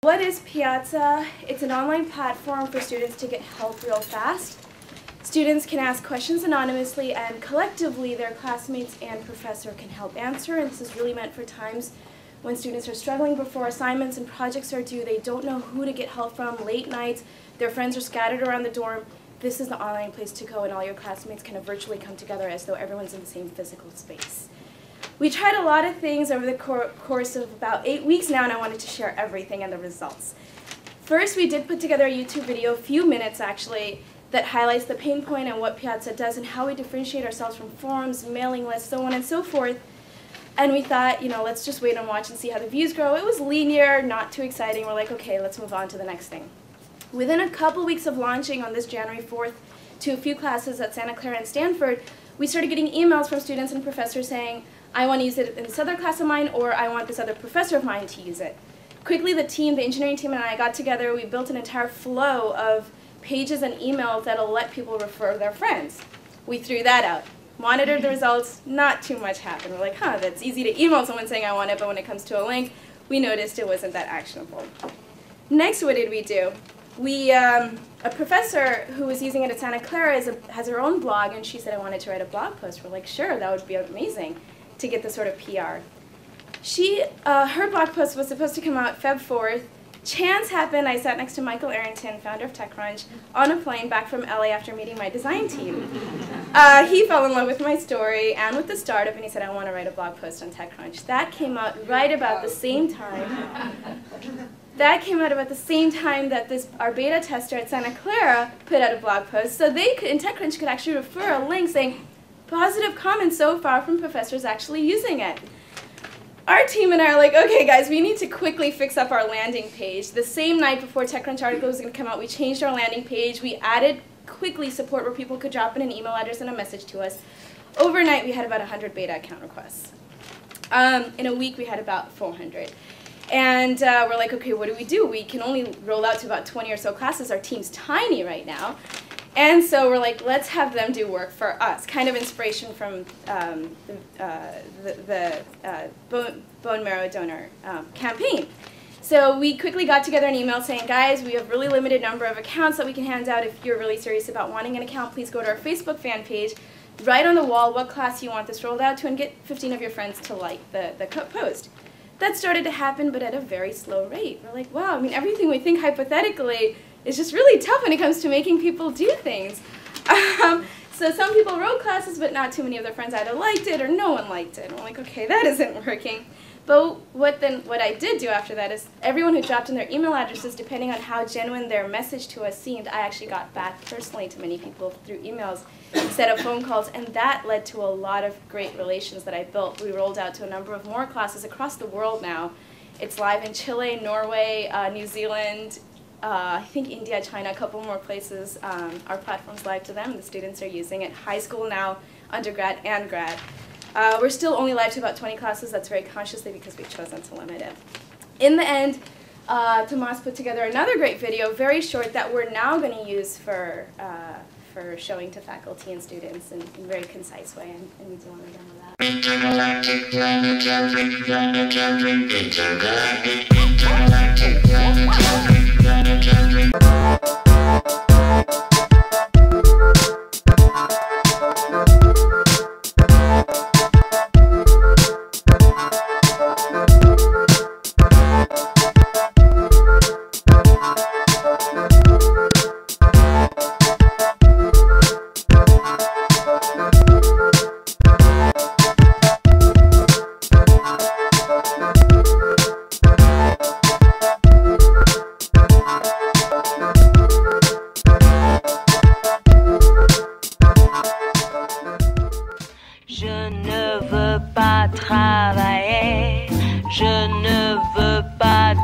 What is Piazzza? It's an online platform for students to get help real fast. Students can ask questions anonymously, and collectively their classmates and professor can help answer. And this is really meant for times when students are struggling before assignments and projects are due. They don't know who to get help from, late nights, their friends are scattered around the dorm. This is the online place to go, and all your classmates kind of virtually come together as though everyone's in the same physical space. We tried a lot of things over the course of about 8 weeks now, and I wanted to share everything and the results. First, we did put together a YouTube video, a few minutes actually, that highlights the pain point and what Piazzza does and how we differentiate ourselves from forums, mailing lists, so on and so forth. And we thought, let's just wait and watch and see how the views grow. It was linear, not too exciting. We're like, okay, let's move on to the next thing. Within a couple weeks of launching on this January 4th to a few classes at Santa Clara and Stanford, we started getting emails from students and professors saying, I want to use it in this other class of mine, or I want this other professor of mine to use it. Quickly, the engineering team and I got together. We built an entire flow of pages and emails that'll let people refer their friends. We threw that out. Monitored the results, not too much happened. We're like, that's easy to email someone saying I want it, but when it comes to a link, we noticed it wasn't that actionable. Next, what did we do? A professor who was using it at Santa Clara has her own blog, and she said I wanted to write a blog post. We're like, sure, that would be amazing to get this sort of PR. Her blog post was supposed to come out Feb 4th. Chance happened, I sat next to Michael Arrington, founder of TechCrunch, on a plane back from LA after meeting my design team. He fell in love with my story and with the startup, and he said, I want to write a blog post on TechCrunch. That came out right about the same time. That came out about the same time that our beta tester at Santa Clara put out a blog post. So they could, and TechCrunch could actually refer a link saying, positive comments so far from professors actually using it. Our team and I are like, okay guys, we need to quickly fix up our landing page. The same night before TechCrunch article was going to come out, we changed our landing page. We added quickly support where people could drop in an email address and a message to us. Overnight, we had about 100 beta account requests. In a week, we had about 400. And we're like, okay, what do? We can only roll out to about 20 or so classes. Our team's tiny right now. And so we're like, let's have them do work for us. Kind of inspiration from the bone marrow donor campaign. So we quickly got together an email saying, guys, we have really limited number of accounts that we can hand out. If you're really serious about wanting an account, please go to our Facebook fan page, write on the wall what class you want this rolled out to, and get 15 of your friends to like the post. That started to happen, but at a very slow rate. We're like, wow, everything we think hypothetically is just really tough when it comes to making people do things. So some people wrote classes, but not too many of their friends either liked it or no one liked it. And we're like, okay, that isn't working. But what I did do after that is everyone who dropped in their email addresses, depending on how genuine their message to us seemed, I actually got back personally to many people through emails instead of phone calls, and that led to a lot of great relations that I built. We rolled out to a number of more classes across the world now. It's live in Chile, Norway, New Zealand, I think India, China, a couple more places. Our platform's live to them. The students are using it. High school now, undergrad and grad. We're still only live to about 20 classes. That's very consciously because we've chosen to limit it. In the end, Tomas put together another great video, very short, that we're now going to use for showing to faculty and students in a very concise way, and we do want to demo that. Je ne veux pas travailler, je ne veux pas